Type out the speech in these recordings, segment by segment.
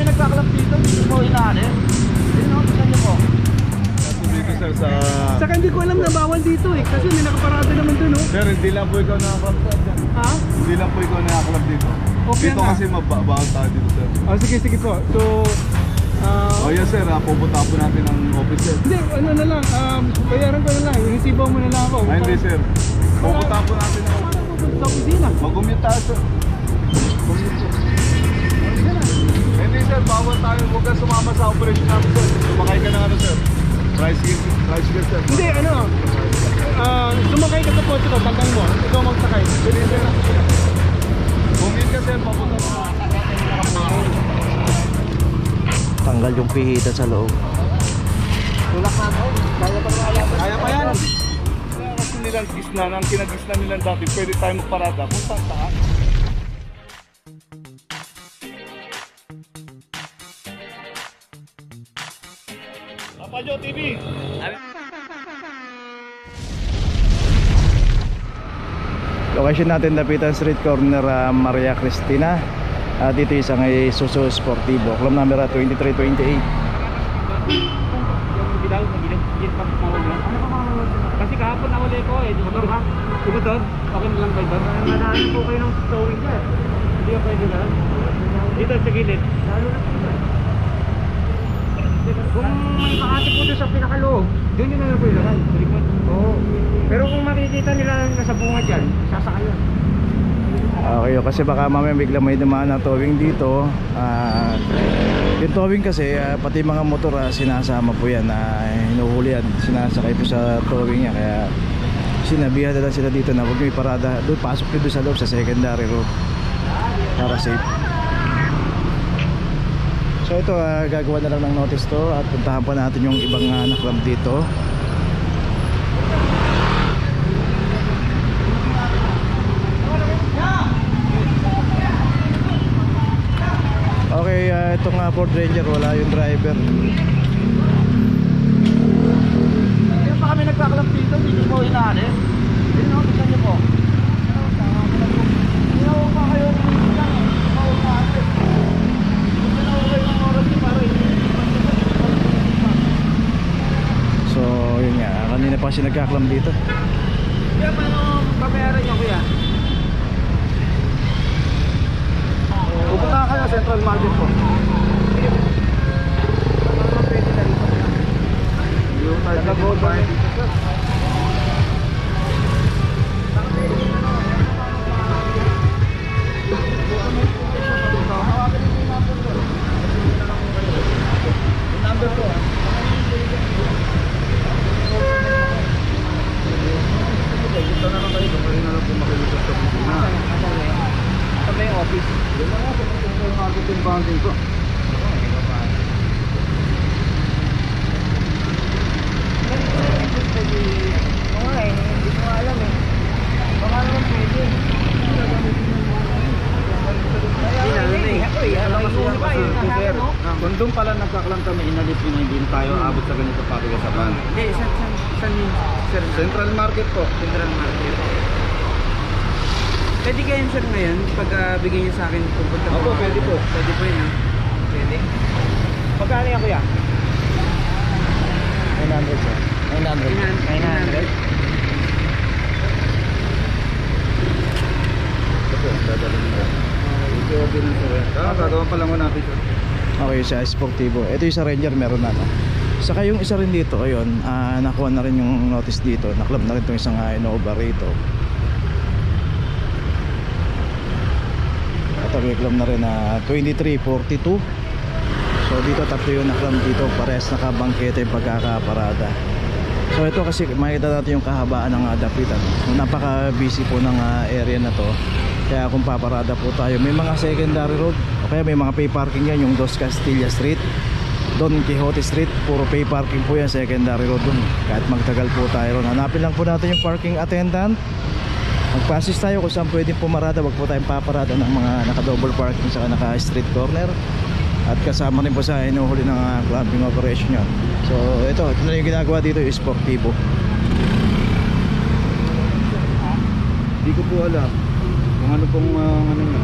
kami nagkakalap dito, hindi mo inaali. Ayun o, tignan niyo po. Dito sir sa... Saka hindi ko alam na bawal dito eh. Kasi may nakaparada naman dun oh. Sir, hindi lang po ikaw nakaklap dyan. Ha? Hindi lang po ikaw nakaklap dito. Okay Dito na. kasi mabawal tayo dito sir. Oh, sige, sige po. So, Oh yes sir, pupunta po natin ng office sir. hindi, ano na lang, bayaran ko na lang. Resibo mo na lang ako. Ay hindi sir. Pupunta po natin ng office. Para pupunta sa opisina. Mag-commute tayo sir. Commute po. Hindi sir, bawal tayo. Huwag kang sumama sa operation natin sir. Sumakay ka ng ano sir. Tricycle sir. Hindi, ano, sumakay ka sa kotse ko, tanggal mo. Ikaw magsakay. Hindi sir. Commute ka sir, papunta mo. Tanggal yung pihita sa loob. Tulak na ako. Kaya pa yan. Kasi nilang gisna, ang kinagisna nilang dati, pwede tayo magparada kung saan saan. Papa Joe TV! Location natin, Dapitan Street, corner Maria Cristina. Dito isa ngay Suso Sportivo, club number 2328. Kasi kahapon nahuli ko eh. Motor ha? Diba doon? Okay na lang ba doon? Madami po kayo ng towing dyan. Hindi ka pwede na? Dito sa gilid. Lalo na po ba? Kung may makati po doon sa pinakaloob, doon yun na lang po ilagay. Oo. Pero kung makikita nila nasa bunga dyan, sasakay yun. Okay, kasi baka mamaya bigla may dumaan na towing dito. Yung towing kasi pati mga motor sinasama po yan na hinuhuli at sinasakay po sa towing niya. Kaya sinabihan na lang sila dito na huwag nyo iparada doon, pasok nyo doon sa loob sa secondary road para safe. So ito gagawa na lang ng notice to at puntahan pa natin yung ibang naklab dito. Okay, itong Ford Ranger wala yung driver. Kaya pa kami nagkakalap dito, hindi mo inaali. Ayun o, tignan niyo po. Ginawa pa kayo ng lang eh. Ginawa pa ako eh. Ginawa kayo ng oras niyo para So yun nga, kanina pa siya nagkaklam dito. kaya paano pabayaran niyo kuya? Pupunta kayo Central Market po. Yung tayo ba? Number po Ito na lang kayo, kayo na lang po makilusot sa opisina. Ito ba yung office? Doon na nga sa Central Market yung bounding ko. Oo nga eh, hindi ko alam eh. Baka naman pwede. Kung doon pala nagkaklam kami, inalis yun, hindi tayo abot sa ganito pakigasapan. Hindi, saan yun? Central Market po. Central Market. Pwede kayo sir ngayon, pag bigyan niyo sa akin pupunta po. Opo, pwede po. Pwede po yun ha? Pwede. Pagkano yan kuya? 900 sir. 900. 900. Ito, dadalhin mo. Ito, okay na sir. Gagawa pa lang mo natin sir. Okay, sa Sportivo. Ito yung sa Ranger meron na no? Saka yung isa rin dito, ayun, nakuha na rin yung notice dito. Naklab na rin itong isang Innova rito. Ito reclam na rin na 2342. So dito tatlo yung naklam dito, parehas nakabangketa yung pagkakaparada. So ito kasi makita natin yung kahabaan ng Dapitan. Napaka busy po ng area na to. Kaya kung paparada po tayo, may mga secondary road o kaya may mga pay parking yan, yung Dos Castilla Street, Don Quixote Street, puro pay parking po yan, secondary road dun. Kahit magtagal po tayo ron, hanapin lang po natin yung parking attendant. Magpasis tayo kung saan pwedeng pumarada. Wag po tayong paparada ng mga naka-double parking saka naka-street corner. At kasama rin po sa inuhuli ng clubbing operation yun. So ito na yung ginagawa dito, yung Sportivo. Hindi ko po alam kung ano pong ano na.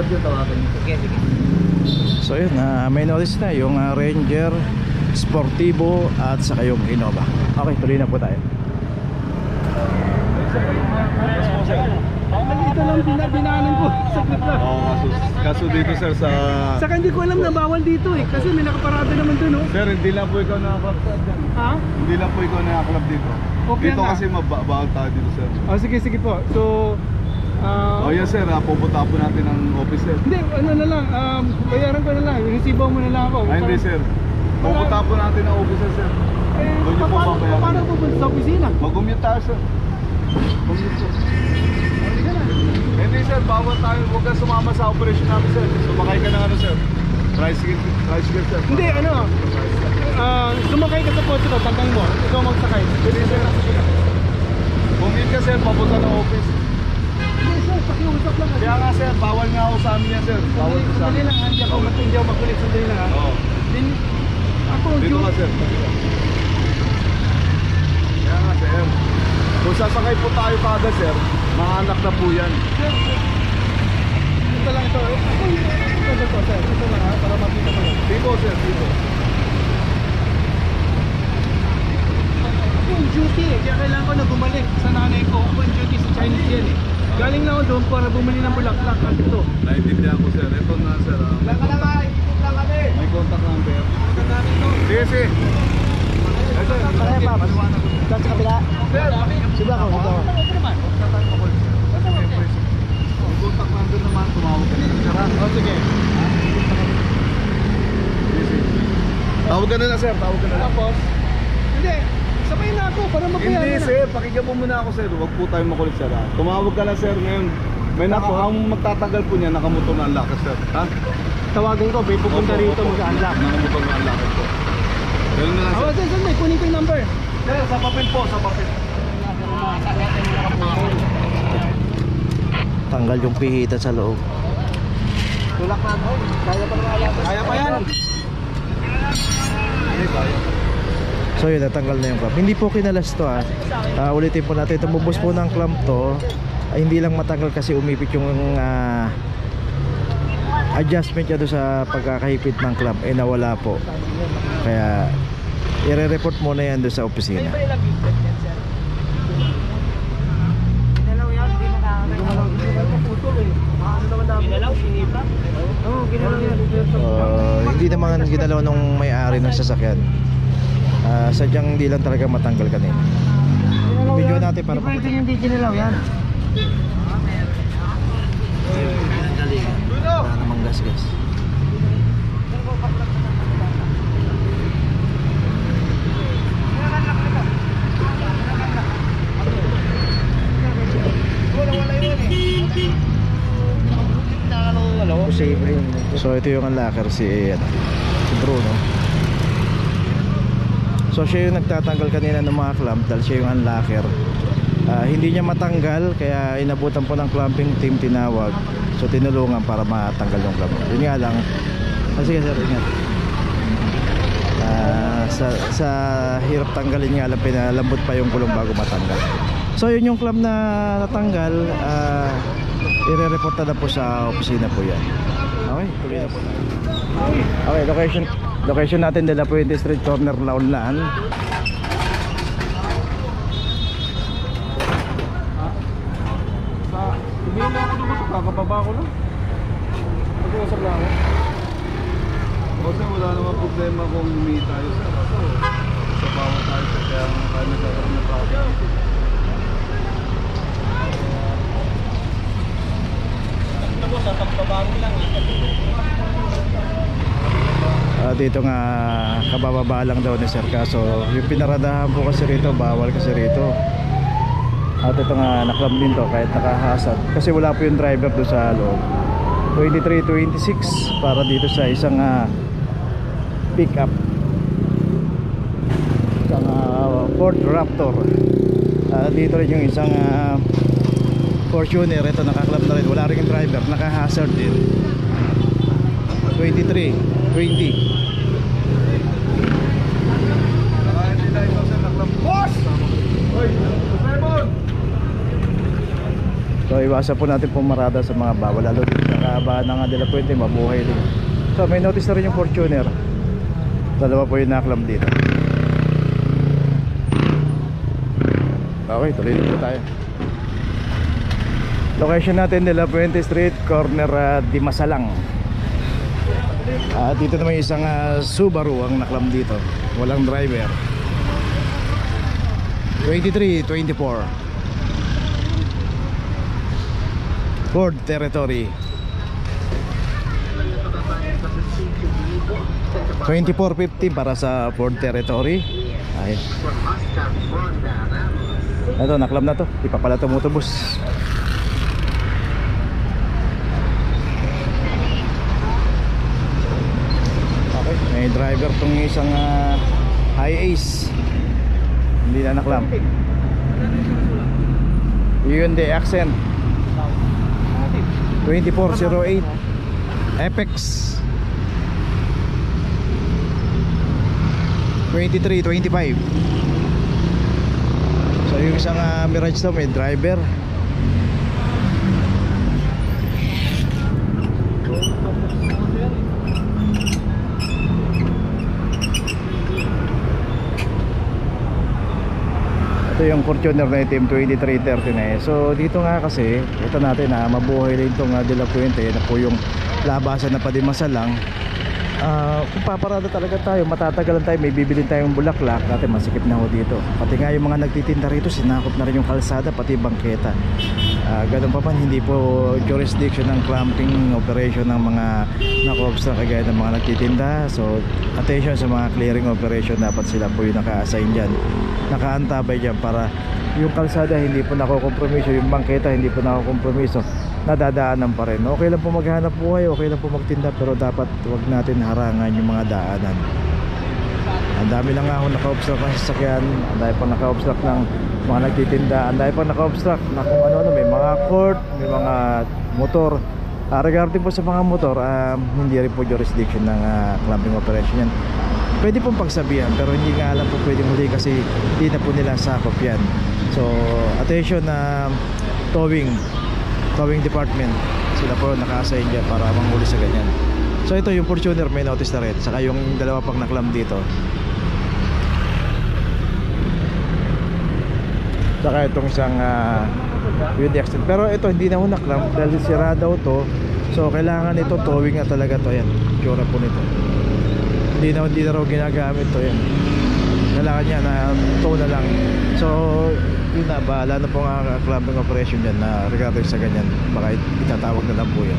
Dapat yung tawagan niyo. Sige, sige. So yun, may notice na yung Ranger, Sportivo at saka yung Innova. Okay, tuloy na po tayo. Ito lang binaanan ko. Sakit lang. Oo, kaso dito sir sa... Saka hindi ko alam na bawal dito eh. Kasi may nakaparada naman dun oh. Sir, hindi lang po ikaw nakaklub sir. Ha? Hindi lang po ikaw nakaklub dito. Okay Dito na. kasi mabawal tayo dito sir. Oh, sige, sige po. So, Oh yes sir, pupunta po natin ang office sir. hindi, ano na lang, bayaran ko na lang. Resibo mo na lang ako. Ay hindi sir. Pupunta po natin ang office sir. Eh, Doon niyo po babayaran. paano pupunta sa opisina? Mag-commute tayo sir. Commute sir. Hindi sir, bawal tayo. Huwag kang sumama sa operation namin sir. Sumakay ka ng ano sir. Tricycle sir. Hindi, ano, sumakay ka sa kotse ko, tanggal mo. Ikaw magsakay. Hindi sir. Commute ka sir, papunta ng office. Hindi, sir, pakiusap lang. Kaya nga sir, bawal nga ako sa amin yan sir. Bawal ko sa Sandali amin. lang, hindi ako makulit. Sandali lang ha. Oo. Din, ako, Dito ka sir. Kaya nga sir. Kung sasakay po tayo kada sir, mga anak na po yan. Sir, ito lang ito. Ako, ito, sir. Ito lang ha, para makita mo lang. Dito sir, dito. Ako yung duty eh, kaya kailangan ko na bumalik sa nanay ko. Ako yung duty sa Chinese yan eh. Galing na ako doon para bumili ng bulaklak at ito. Naintindihan ko sir. Ito na sir. Lang ka na nga, ikot lang kami. May contact number. Sige, sige. Ito, Kaya pa, paliwanag ko. sa kabila. Sir, Suba ko, suba ko. may contact number naman. Tumawag ka na lang sir. Oh, sige. Sige, sige. Tawag ka na lang sir. Tawag ka na lang. Tapos, hindi, sabay na ako para mabayaran Hindi na. sir, pakinggan mo muna ako sir. Huwag po tayo makulit sir ha. Tumawag ka na sir ngayon. May ang magtatagal po niya, nakamotor na ang lakas sir. Ha? Tawagan ko, may pupunta rito mag-unlock. Nakamotor na ang lakas po. Ganun na lang Ako, sir. sir, may kunin ko yung number. Sir, sa papel po, sa papel. Tanggal yung pihita sa loob. Tulak na ako. Kaya pa naman. Kaya pa yan. Hindi kaya. So yun, natanggal na yung clamp. Hindi po kinalas to ulitin po natin. Tumubos po ng clamp to. Hindi lang matanggal kasi umipit yung adjustment niya doon sa pagkakahipit ng clamp. Nawala po. Kaya i-report muna yan doon sa opisina. Ginalaw yan, hindi nakakalaw. Ginalaw, sinipa? Oo, ginalaw yan. Hindi naman ginalaw nung may-ari ng sasakyan. Sadyang hindi lang talaga matanggal kanina. Video natin para Pwede yung hindi ginalaw yan. wala namang gas-gas. So ito yung unlocker si Bruno. So siya yung nagtatanggal kanina ng mga clamp dahil siya yung unlocker. Hindi niya matanggal kaya inabutan po ng clamping team, tinawag. So tinulungan para matanggal yung clamp. Yun nga lang. Sige sir, ingat. Sa hirap tanggalin nga lang, pinalambot pa yung gulong bago matanggal. So yun yung clamp na natanggal. I-report na po sa opisina po yan. Okay, tuloy na po. Okay, location natin De La Puente Street, corner Launlaan. Hindi na ako dumusok, kakababa ko lang. Mag-uusap lang ako. Kasi wala naman problema kung may tayo sir. Sa bawat tayo sir, kaya kaya nagkakaroon ng traffic. Dito nga kabababa lang daw ni sir, kaso yung pinaradahan po kasi rito, bawal kasi rito. At ito nga naklam din to kahit nakahasad kasi wala po yung driver doon sa loob. 23-26 para dito sa isang pick up, isang Ford Raptor. Dito rin yung isang Fortuner, ito nakaklam na rin, wala rin yung driver, nakahazard din. 23-20. So So iwasan po natin pumarada sa mga bawal, lalo dito sa kahabaan ng De La Puente, mabuhay din. So may notice na rin yung Fortuner. Dalawa po yung naklam dito. Okay, tuloy dito tayo. Location natin De La Puente Street, corner Dimasalang. Dito naman isang Subaru ang naklam dito, walang driver. 2324 Ford Territory. 2450 para sa Ford Territory. Ay. Ito, naklam na to. Di pa pala tumutubos. Okay, may driver tong isang High Ace. Hindi na naklam. Hyundai Accent 2408 Apex 2325. So yung isang Mirage to may driver. Ito yung Fortuner na item 2339. So dito nga kasi ito natin mabuhay rin itong De La Puente na po yung labasan na Padimasalang. Kung paparada talaga tayo, matatagalan tayo, may bibilin tayong bulaklak natin, masikip na ho dito. Pati nga yung mga nagtitinda rito, sinakop na rin yung kalsada, pati bangketa. Ganun pa man, hindi po jurisdiction ng clamping operation ng mga naka-obstruct kagaya ng mga nagtitinda. So attention sa mga clearing operation, dapat sila po yung naka-assign dyan, nakaantabay dyan para yung kalsada hindi po nakokompromiso, yung bangketa hindi po nakokompromiso, nadadaanan pa rin. Okay lang po maghanap buhay, okay lang po magtinda, pero dapat wag natin harangan yung mga daanan. Ang dami lang nga ako naka-obstruct ng sasakyan, ang dami pa naka-obstruct ng mga nagtitinda, ang dami pa naka-obstruct na kung ano-ano, may mga court, may mga motor. Regarding po sa mga motor, hindi rin po jurisdiction ng clamping operation yan. Pwede pong pagsabihan, pero hindi nga alam po pwedeng huli kasi hindi na po nila sakop yan. So attention na towing department, sila po naka-assign dyan para manghuli sa ganyan. So ito yung Fortuner, may notice na rin, saka yung dalawa pang naklam dito, saka itong isang Hyundai Accent. Pero ito hindi na ho naklam dahil sira daw to. So kailangan ito towing na talaga to. Yan, tsura po nito. Hindi na raw ginagamit to. Yan, kailangan niya na tow na lang. So yun na, bahala na po ang clamping operation yan na regarding sa ganyan. Baka itatawag na lang po yan.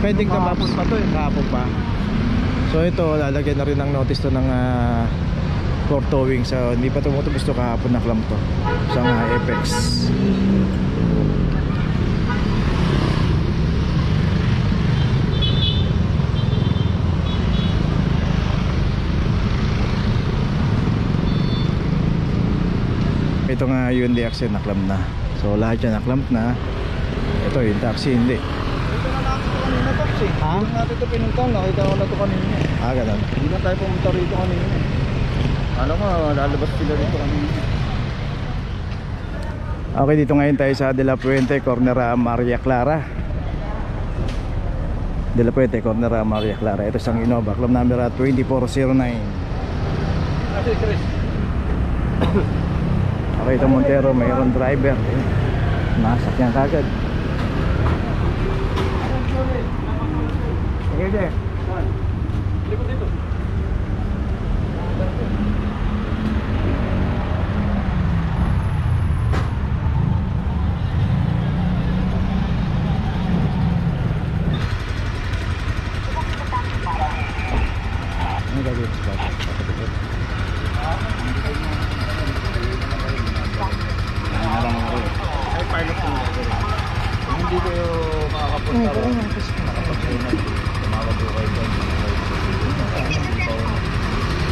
Pending na maps pa to eh, kahapon pa. So ito, lalagyan na rin ng notice to ng for towing. So hindi pa tumutubos to, kahapon na clamp to. Isang Apex. Ito nga Hyundai Accent naklamp na. So lahat yan naklamp na. Ito yung taxi hindi. Ito na natin ito kanina, taxi. Ha? Hindi natin ito pinuntahan, nakita ko na ito kanina. Ganun. Hindi na tayo pumunta rito kanina. Alam mo, lalabas sila rito kanina. Okay, dito ngayon tayo sa De La Puente, corner Maria Clara. De La Puente, corner Maria Clara. Ito isang Innova, club number 2409. Okay, ito Montero, mayroon driver. Nasakyan kagad. Okay, de. Likod dito. Ano gagawin sa bata? Ay, pilot po. Kung hindi kayo makakapunta rin, nakapagpunan. Tumawag ko kayo doon.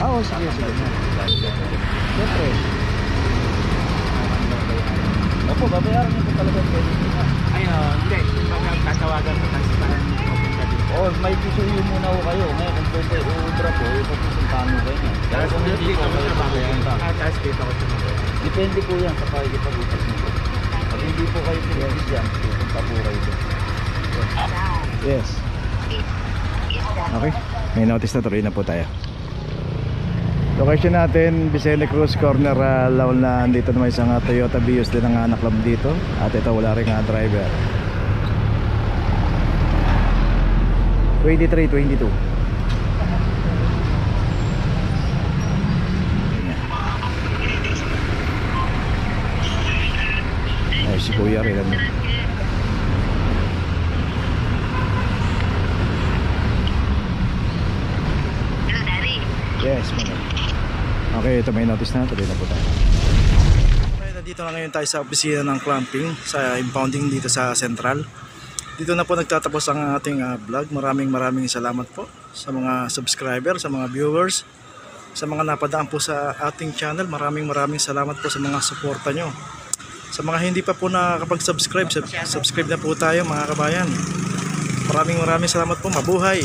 Oo, sige. Siyempre. Opo, babayaran niyo po talaga. Ayun, hindi. Tatawagan ko kasi parang mapunta dito. Oh, may pisuyo muna ko kayo. Ngayon, kung pwede ubra po, ipapupuntahan mo kayo. Tapos Kung hindi dito po ako kayo sa bahay. papunta. Tapos dito ako sa bahay. Depende po yan sa pakikipag-utas mo. hindi po kayo pinalis dyan, pupunta po kayo doon. Yes. Okay, may notice na, tuloy na po tayo. Location natin, Vicente Cruz Corner, Laon na. Dito naman isang Toyota Vios din ang anak club dito. At ito wala rin driver. 23-22. Ay, si Kuya rin. Yes, madam. Okay, ito may notice na. Tuloy na po tayo. Okay, nandito na ngayon tayo sa opisina ng clamping sa impounding dito sa Central. Dito na po nagtatapos ang ating vlog. Maraming salamat po sa mga subscriber, sa mga viewers, sa mga napadaan po sa ating channel. Maraming salamat po sa mga suporta nyo. Sa mga hindi pa po nakakapag-subscribe, subscribe na po tayo mga kabayan. Maraming salamat po. Mabuhay!